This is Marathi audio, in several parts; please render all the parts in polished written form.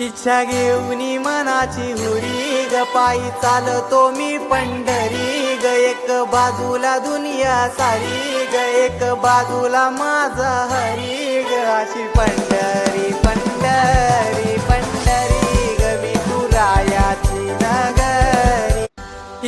इच्छा घेऊनी मनाची हुरी ग पायी चालतो मी पंढरी ग एक बाजूला दुनिया सारी ग एक बाजूला माझा हरी ग अशी पंढरी पंढरी पंढरी ग विठुरायाची नगरी।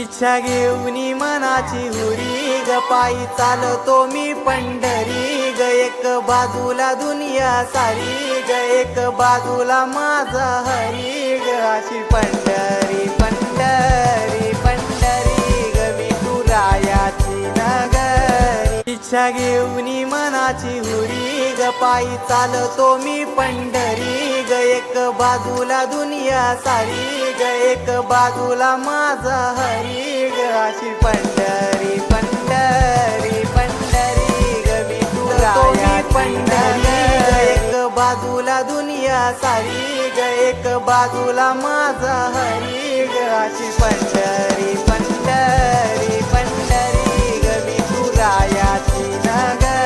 इच्छा घेऊनी मनाची हुरी ग पायी चालतो मी पंढरी ग एक बाजूला दुनिया सारी ग एक बाजूला माझा हरी ग अशी पंढरी पंढरी पंढरी ग विठुरायाची नगरी। इच्छा घेऊनी मनाची हुरी ग पायी चालतो मी पंढरी ग एक बाजूला दुनिया सारी ग एक बाजूला माझा हरी ग अशी पंढरी पंढरी पंढरी ग विठुरायाची पंढरी ग एक बाजूला दुनिया सारी ग एक बाजूला माझा हरी ग अशी पंढरी पंढरी पंढरी ग विठुरायाची नगरी।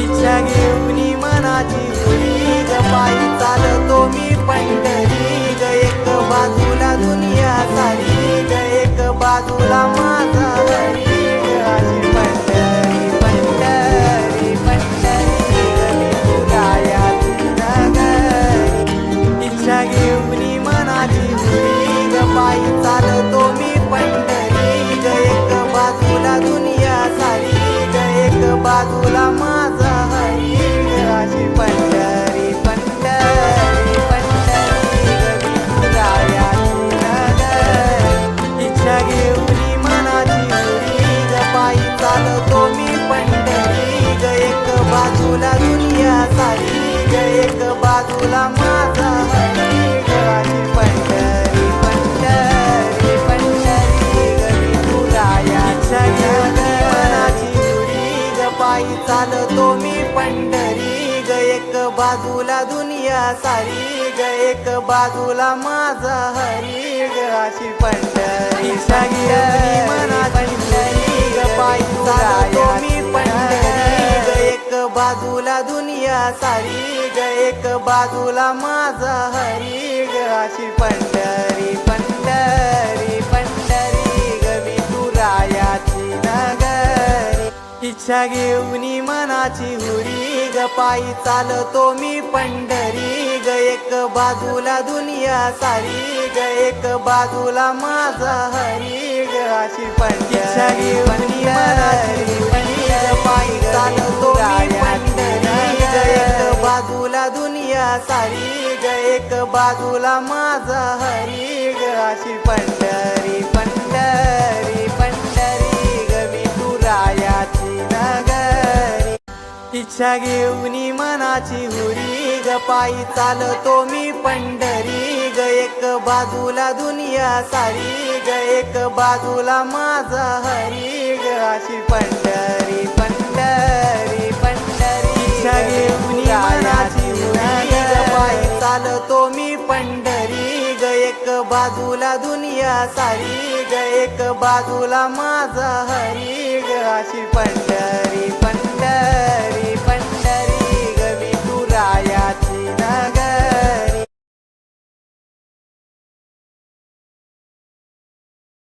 इच्छा घेऊनी मनाची हुरी ग पायी चालतो मी पंढरी ग एक बाजूला दुनिया सारी ग एक बाजूला माझा हरी ग अशी पंढरी पंढरी पंढरी ग विठुरायाची नगरी। इच्छा घेऊनी मनाची हुरी ग पायी चालतो मी पंढरी ग एक बाजूला दुनिया सारी ग एक बाजूला माझा हरी ग अशी पंढरी पंढरी पंढरी ग विठुरायाची नगरी। इच्छा घेऊनी मनाची हुरी ग पायी चालतो मी पंढरी ग एक बाजूला दुनिया सारी ग एक बाजूला माझा हरी ग अशी पंढरी पंढरी पंढरी ग विठुरायाची मनाची हुरी ग पायी चालतो मी पंढरी ग एक बाजूला दुनिया सारी ग एक बाजूला माझा हरी ग अशी पंढरी। इच्छा घेऊनी मनाची हुरी ग पायी चालतो मी पंढरी ग एक बाजूला दुनिया सारी ग एक बाजूला माझा हरी ग अशी पंढरी पंढरी पंढरी ग विठुरायाची नगरी। इच्छा घेऊनी मनाची हुरी ग पायी चालतो मी पंढरी ग एक बाजूला दुनिया सारी ग एक बाजूला माझा हरी ग अशी इच्छा घेऊन मनाची उरी ग पायी चालतो मी पंढरी ग एक बाजूला दुनिया सारी ग एक बाजूला माझा हरी ग अशी पंढरी पंढरी पंढरी ग विठुरायाची नगरी इच्छा घेऊन मनाची हुरी ग पायी चालतो मी पंढरी ग एक बाजूला दुनिया सारी ग एक बाजूला माझा हरी ग अशी पंढरी पंढरी पंढरी इच्छा घेऊन मनाची हुरी ग पायी चालतो मी पंढरी ग एक बाजूला दुनिया सारी ग एक बाजूला माझा हरी ग अशी पंढरी